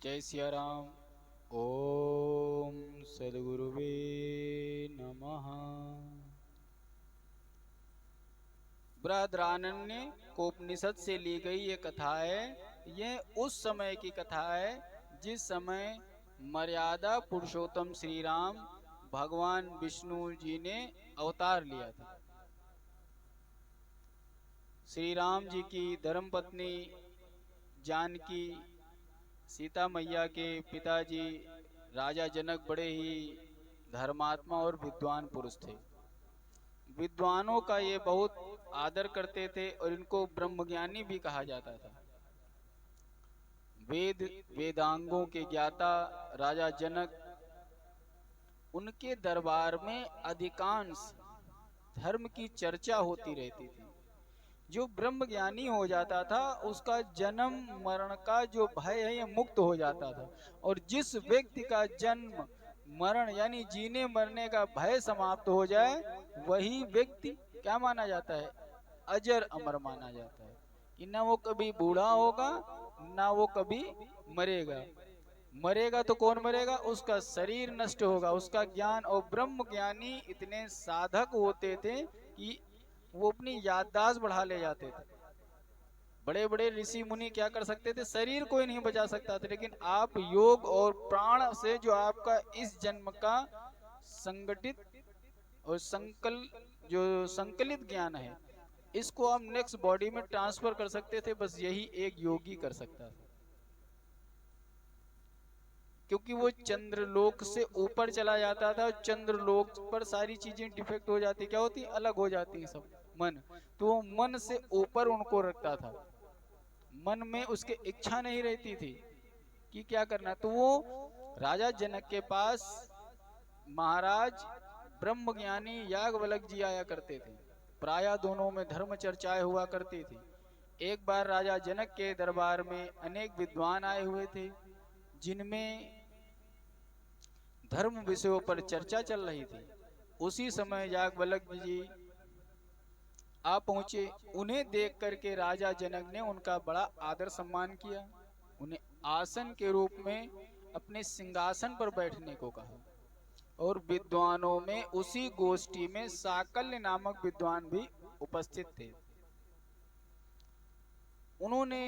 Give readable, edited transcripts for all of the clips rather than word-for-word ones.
जय सिया राम। ओम सदगुरुवे नमः। बृहदारण्य कोपनिषद से ली गई ये कथा है। यह उस समय की कथा है जिस समय मर्यादा पुरुषोत्तम श्री राम भगवान विष्णु जी ने अवतार लिया था। श्री राम जी की धर्मपत्नी जानकी, सीता मैया के पिताजी राजा जनक बड़े ही धर्मात्मा और विद्वान पुरुष थे। विद्वानों का ये बहुत आदर करते थे और इनको ब्रह्मज्ञानी भी कहा जाता था। वेदांगों के ज्ञाता राजा जनक, उनके दरबार में अधिकांश धर्म की चर्चा होती रहती थी। जो ब्रह्म ज्ञानी हो जाता था उसका जन्म मरण का जो भय है ये मुक्त हो जाता था, और जिस व्यक्ति का जन्म मरण यानी जीने मरने का भय समाप्त हो जाए वही व्यक्ति क्या माना जाता है, अजर अमर माना जाता है कि ना वो कभी बूढ़ा होगा ना वो कभी मरेगा। मरेगा तो कौन मरेगा, उसका शरीर नष्ट होगा, उसका ज्ञान। और ब्रह्म ज्ञानी इतने साधक होते थे कि वो अपनी याददाश्त बढ़ा ले जाते थे। बड़े बड़े ऋषि मुनि क्या कर सकते थे, शरीर कोई नहीं बचा सकता था, लेकिन आप योग और प्राण से जो आपका इस जन्म का संगठित और संकलित ज्ञान है इसको आप नेक्स्ट बॉडी में ट्रांसफर कर सकते थे। बस यही एक योगी कर सकता था, क्योंकि वो चंद्रलोक से ऊपर चला जाता था। चंद्रलोक पर सारी चीजें डिफेक्ट हो जाती, क्या होती, अलग हो जाती सब मन। तो वो मन से ऊपर उनको रखता था, मन में उसके इच्छा नहीं रहती थी कि क्या करना। तो वो राजा जनक के पास महाराज ब्रह्मज्ञानी याज्ञवल्क्य जी आया करते थे। प्रायः दोनों में धर्म चर्चाएं हुआ करती थी। एक बार राजा जनक के दरबार में अनेक विद्वान आए हुए थे जिनमें धर्म विषयों पर चर्चा चल रही थी। उसी समय याज्ञवल्क्य जी आ पहुंचे। उन्हें देख करके राजा जनक ने उनका बड़ा आदर सम्मान किया, उन्हें आसन के रूप में अपने सिंहासन पर बैठने को कहा। और विद्वानों में उसी गोष्ठी में साकल्य नामक विद्वान भी उपस्थित थे। उन्होंने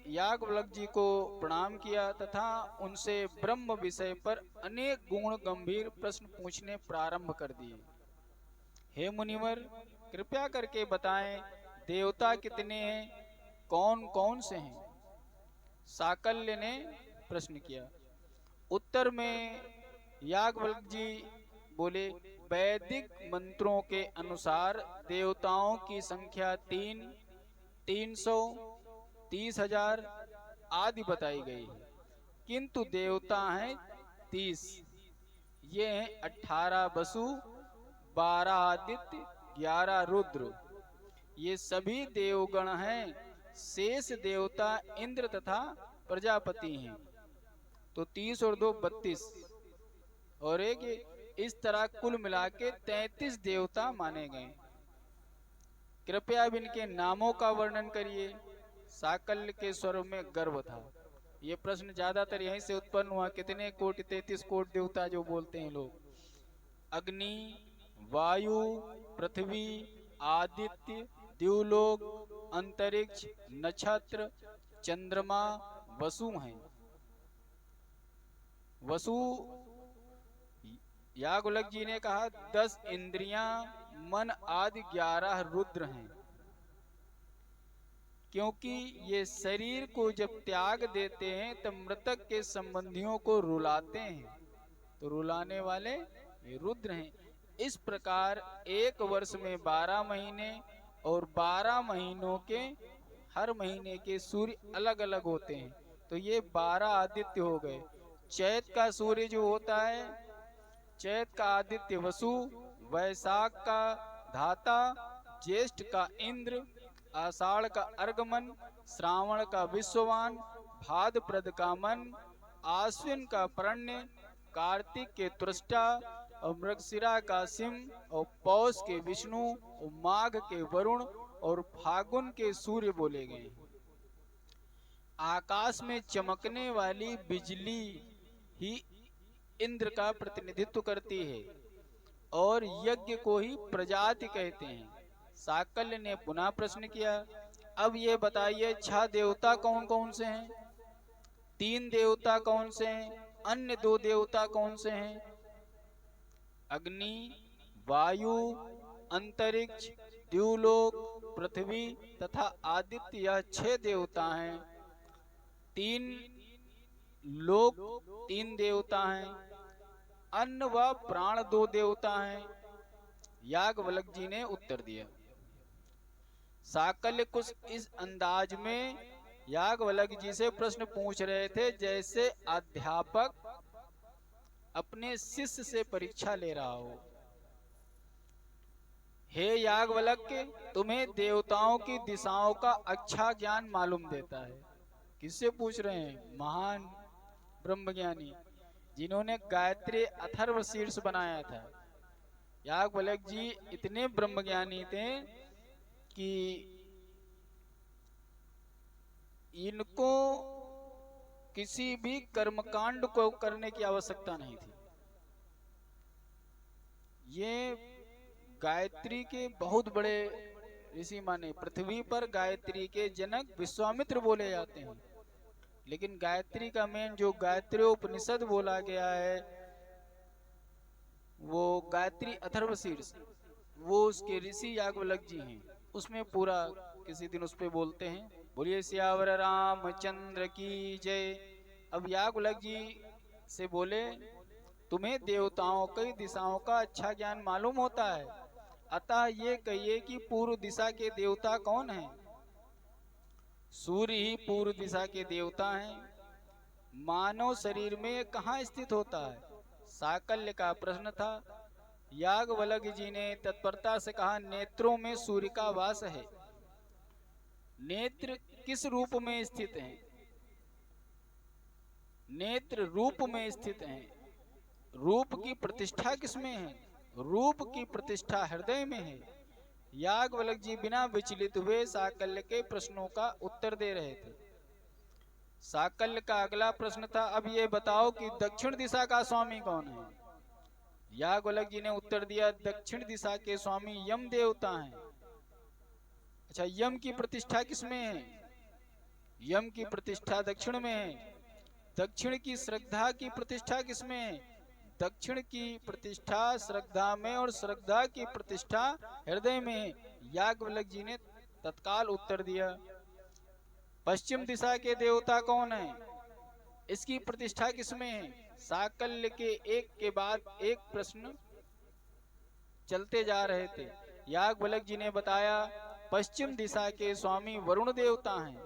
याज्ञवल्क्य जी को प्रणाम किया तथा उनसे ब्रह्म विषय पर अनेक गुण गंभीर प्रश्न पूछने प्रारंभ कर दिए। हे मुनिवर, कृपया करके बताएं देवता कितने हैं, कौन कौन से हैं। साकल्य ने प्रश्न किया। उत्तर में याज्ञवल्क्य जी बोले, वैदिक मंत्रों के अनुसार देवताओं की संख्या 300, 30,000 आदि बताई गई है, किंतु देवता हैं 30। ये हैं 18 वसु, 12 आदित्य, 11 रुद्र। ये सभी देवगण हैं। शेष देवता इंद्र तथा प्रजापति हैं। तो 30 और 2 32, और एक इस तरह कुल मिला के 33 देवता माने गए। कृपया अब इनके नामों का वर्णन करिए। साकल्य के स्वर में गर्व था। ये प्रश्न ज्यादातर यहीं से उत्पन्न हुआ। कितने कोटि, 33 कोटि देवता जो बोलते हैं लोग। अग्नि, वायु, पृथ्वी, आदित्य, द्युलोक, अंतरिक्ष, नक्षत्र, चंद्रमा, वसु हैं। वसु, याज्ञवल्क्य जी ने कहा 10 इंद्रियां, मन आदि 11 रुद्र हैं। क्योंकि ये शरीर को जब त्याग देते हैं तब मृतक के संबंधियों को रुलाते हैं, तो रुलाने वाले ये रुद्र हैं। इस प्रकार एक वर्ष में 12 महीने और 12 महीनों के हर महीने के सूर्य अलग अलग होते हैं। तो ये 12 आदित्य हो गए। चैत का सूर्य जो होता है, चैत का आदित्य वसु, वैशाख का धाता, ज्येष्ठ का इंद्र, आषाढ़ का अर्गमन, श्रावण का विश्ववान, भाद्रपद का मन, आश्विन का परण्य, कार्तिक के त्वष्टा, और मृगशिरा का सिंह, और पौष के विष्णु, और माघ के वरुण, और फागुन के सूर्य बोले गए। आकाश में चमकने वाली बिजली ही इंद्र का प्रतिनिधित्व करती है और यज्ञ को ही प्रजाति कहते हैं। साकल्य ने पुनः प्रश्न किया, अब ये बताइए 6 देवता कौन कौन से हैं? 3 देवता कौन से हैं? अन्य 2 देवता कौन से हैं? अग्नि, वायु, अंतरिक्ष, द्युलोक, पृथ्वी तथा आदित्य, यह 6 देवता हैं। 3 लोक 3 देवता हैं, अन्न व प्राण 2 देवता हैं। याज्ञवल्क्य जी ने उत्तर दिया। साकल्य कुछ इस अंदाज में याज्ञवल्क्य जी से प्रश्न पूछ रहे थे जैसे अध्यापक अपने शिष्य से परीक्षा ले रहा हो। हे याज्ञवल्क्य, तुम्हें देवताओं की दिशाओं का अच्छा ज्ञान मालूम देता है। किससे पूछ रहे हैं? महान ब्रह्मज्ञानी जिन्होंने गायत्री अथर्व शीर्ष बनाया था। याज्ञवल्क्य जी इतने ब्रह्मज्ञानी थे कि इनको किसी भी कर्मकांड को करने की आवश्यकता नहीं थी। ये गायत्री के बहुत बड़े ऋषि माने। पृथ्वी पर गायत्री के जनक विश्वामित्र बोले जाते हैं, लेकिन गायत्री का मेन जो गायत्री उपनिषद बोला गया है वो गायत्री अथर्व शीर्ष, वो उसके ऋषि याज्ञवल्क्य जी हैं। उसमें पूरा किसी दिन उस पे बोलते हैं। बोलिए सियावर रामचंद्र की जय। अब याज्ञवल्क्य जी से बोले, तुम्हें देवताओं की दिशाओं का अच्छा ज्ञान मालूम होता है, अतः ये कहिए कि पूर्व दिशा के देवता कौन हैं? सूर्य ही पूर्व दिशा के देवता हैं। मानव शरीर में कहाँ स्थित होता है? साकल्य का प्रश्न था। याज्ञवल्क्य जी ने तत्परता से कहा, नेत्रों में सूर्य का वास है। नेत्र किस रूप में स्थित हैं? नेत्र रूप में स्थित हैं। रूप की प्रतिष्ठा किसमें है? रूप की प्रतिष्ठा हृदय में है। याज्ञवल्क्य जी बिना विचलित हुए साकल्य के प्रश्नों का उत्तर दे रहे थे। साकल्य का अगला प्रश्न था, अब ये बताओ कि दक्षिण दिशा का स्वामी कौन है? याज्ञवल्क्य जी ने उत्तर दिया, दक्षिण दिशा के स्वामी यम देवता हैं। अच्छा, यम की प्रतिष्ठा किसमें है? यम की प्रतिष्ठा दक्षिण में है। दक्षिण की श्रद्धा की प्रतिष्ठा किसमें है? दक्षिण की प्रतिष्ठा श्रद्धा में और श्रद्धा की प्रतिष्ठा हृदय में है। याज्ञवल्क्य जी ने तत्काल उत्तर दिया। पश्चिम दिशा के देवता कौन है? इसकी प्रतिष्ठा किसमें है? साकल्य के एक के बाद एक प्रश्न चलते जा रहे थे। याज्ञवल्क्य जी ने बताया, पश्चिम दिशा के स्वामी वरुण देवता हैं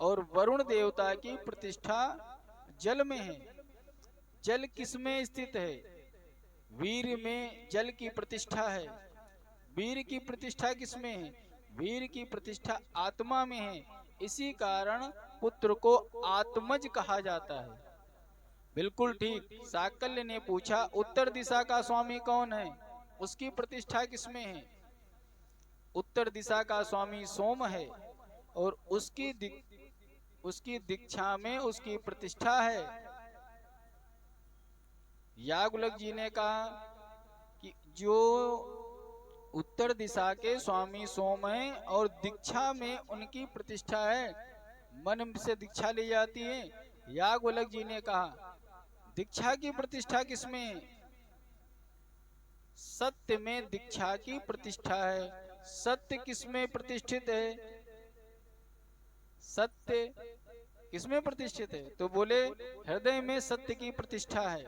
और वरुण देवता की प्रतिष्ठा जल में है। जल किसमें स्थित है? वीर में जल की प्रतिष्ठा है। वीर की प्रतिष्ठा किसमें है? वीर की प्रतिष्ठा आत्मा में है। इसी कारण पुत्र को आत्मज कहा जाता है। बिल्कुल ठीक। साकल्य ने पूछा, उत्तर दिशा का स्वामी कौन है? उसकी प्रतिष्ठा किसमें है? उत्तर दिशा का स्वामी सोम है और उसकी दीक्षा में उसकी प्रतिष्ठा है। याज्ञवल्क्य जी ने कहा कि जो उत्तर दिशा के स्वामी सोम है और दीक्षा में उनकी प्रतिष्ठा है, मन से दीक्षा ली जाती है। याज्ञवल्क्य जी ने कहा, दीक्षा की प्रतिष्ठा किसमें है? सत्य में दीक्षा की प्रतिष्ठा है। सत्य किसमें प्रतिष्ठित है? सत्य किसमें प्रतिष्ठित है? तो बोले, हृदय में सत्य की प्रतिष्ठा है।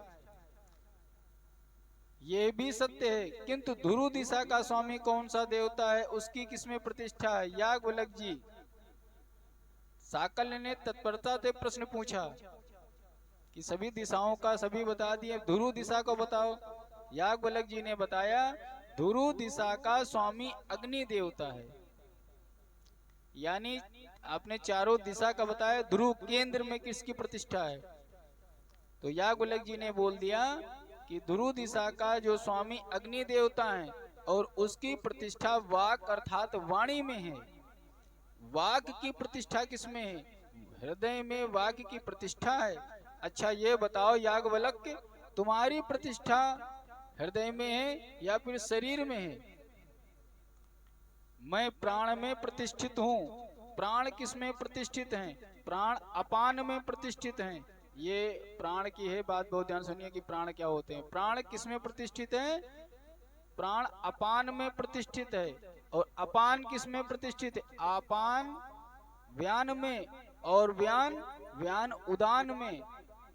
ये भी सत्य है, किंतु ध्रुव दिशा का स्वामी कौन सा देवता है? उसकी किसमें प्रतिष्ठा है? याज्ञवल्क्य जी। साकल्य ने तत्परता से प्रश्न पूछा कि सभी दिशाओं का सभी बता दिए, ध्रुव दिशा को बताओ। याज्ञवल्क्य जी ने बताया, ध्रुव दिशा का स्वामी अग्नि देवता है। यानी आपने चारों दिशा का बताया, ध्रुव केंद्र में किसकी प्रतिष्ठा है? तो याज्ञवल्क्य जी ने बोल दिया कि ध्रुव दिशा का जो स्वामी अग्नि देवता है और उसकी प्रतिष्ठा वाक अर्थात वाणी में है। वाक की प्रतिष्ठा किसमें है? हृदय में वाक्य की प्रतिष्ठा है। अच्छा ये बताओ याज्ञवल्क्य, तुम्हारी प्रतिष्ठा हृदय में है या फिर शरीर में है? मैं प्राण में प्रतिष्ठित हूँ। प्राण किस में प्रतिष्ठित हैं? प्राण अपान में प्रतिष्ठित हैं। ये प्राण की है बात, बहुत ध्यान सुनिए कि प्राण क्या होते हैं। प्राण किस में प्रतिष्ठित है? प्राण अपान में प्रतिष्ठित है। और अपान किस में प्रतिष्ठित है? आपान व्यान में, और व्यान व्यान उदान में,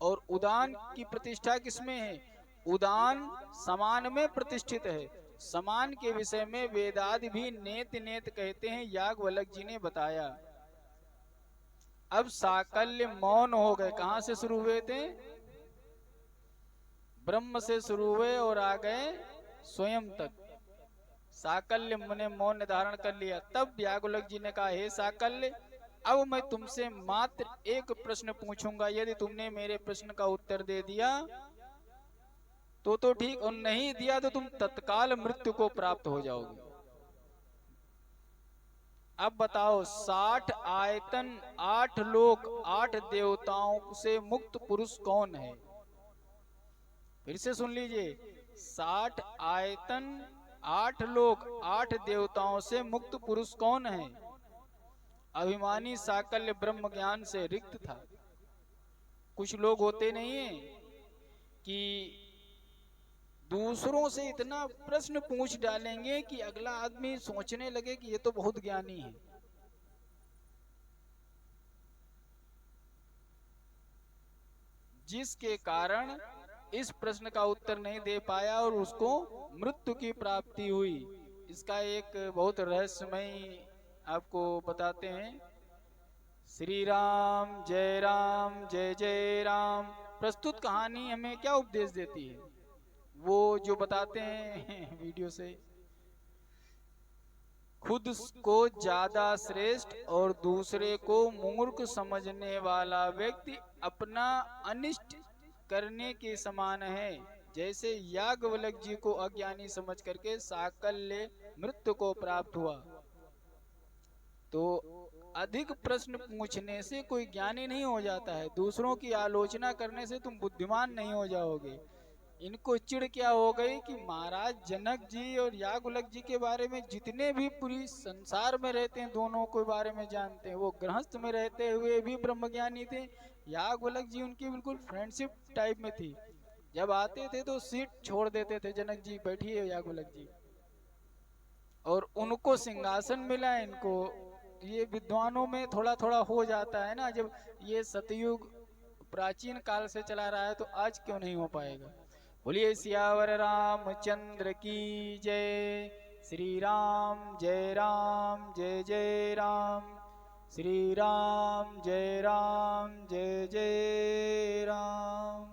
और उदान की प्रतिष्ठा किसमें है? उदान समान में प्रतिष्ठित है। समान के विषय में वेदादि भी नेत नेत कहते हैं, याज्ञवल्क्य जी ने बताया। अब साकल्य मौन हो गए। कहां से शुरू हुए थे? ब्रह्म से शुरू हुए और आ गए स्वयं तक। साकल्य ने मौन धारण कर लिया। तब याज्ञवल्क्य जी ने कहा, हे साकल्य, अब मैं तुमसे मात्र एक प्रश्न पूछूंगा। यदि तुमने मेरे प्रश्न का उत्तर दे दिया तो ठीक, और नहीं दिया तो तुम तत्काल मृत्यु को प्राप्त हो जाओगे। अब बताओ, 60 आयतन, 8 लोक, 8 देवताओं से मुक्त पुरुष कौन है? फिर से सुन लीजिए, 60 आयतन, 8 लोक, 8 देवताओं से मुक्त पुरुष कौन है? अभिमानी साकल्य ब्रह्म ज्ञान से रिक्त था। कुछ लोग होते नहीं है कि दूसरों से इतना प्रश्न पूछ डालेंगे कि अगला आदमी सोचने लगे कि ये तो बहुत ज्ञानी है। जिसके कारण इस प्रश्न का उत्तर नहीं दे पाया और उसको मृत्यु की प्राप्ति हुई। इसका एक बहुत रहस्यमय आपको बताते हैं। श्री राम जय जय राम। प्रस्तुत कहानी हमें क्या उपदेश देती है? वो जो बताते हैं वीडियो से, खुद को ज्यादा श्रेष्ठ और दूसरे को मूर्ख समझने वाला व्यक्ति अपना अनिष्ट करने के समान है। जैसे याज्ञवल्क्य जी को अज्ञानी समझ करके साकल्य मृत्यु को प्राप्त हुआ। तो अधिक प्रश्न पूछने से कोई ज्ञानी नहीं हो जाता है। दूसरों की आलोचना करने से तुम बुद्धिमान नहीं हो जाओगे। इनको चिढ़ क्या हो गई कि महाराज जनक जी और याज्ञवल्क्य जी के बारे में जितने भी पूरी संसार में रहते हैं दोनों के बारे में जानते हैं। वो गृहस्थ में रहते हुए भी ब्रह्मज्ञानी थे। याज्ञवल्क्य जी उनकी बिल्कुल फ्रेंडशिप टाइप में थी। जब आते थे तो सीट छोड़ देते थे, जनक जी बैठिए याज्ञवल्क्य जी, और उनको सिंहासन मिला। इनको ये विद्वानों में थोड़ा थोड़ा हो जाता है ना, जब ये सतयुग प्राचीन काल से चला रहा है तो आज क्यों नहीं हो पाएगा। बोलिए सियावर रामचंद्र की जय। श्री राम जय राम। श्री राम जय जय राम।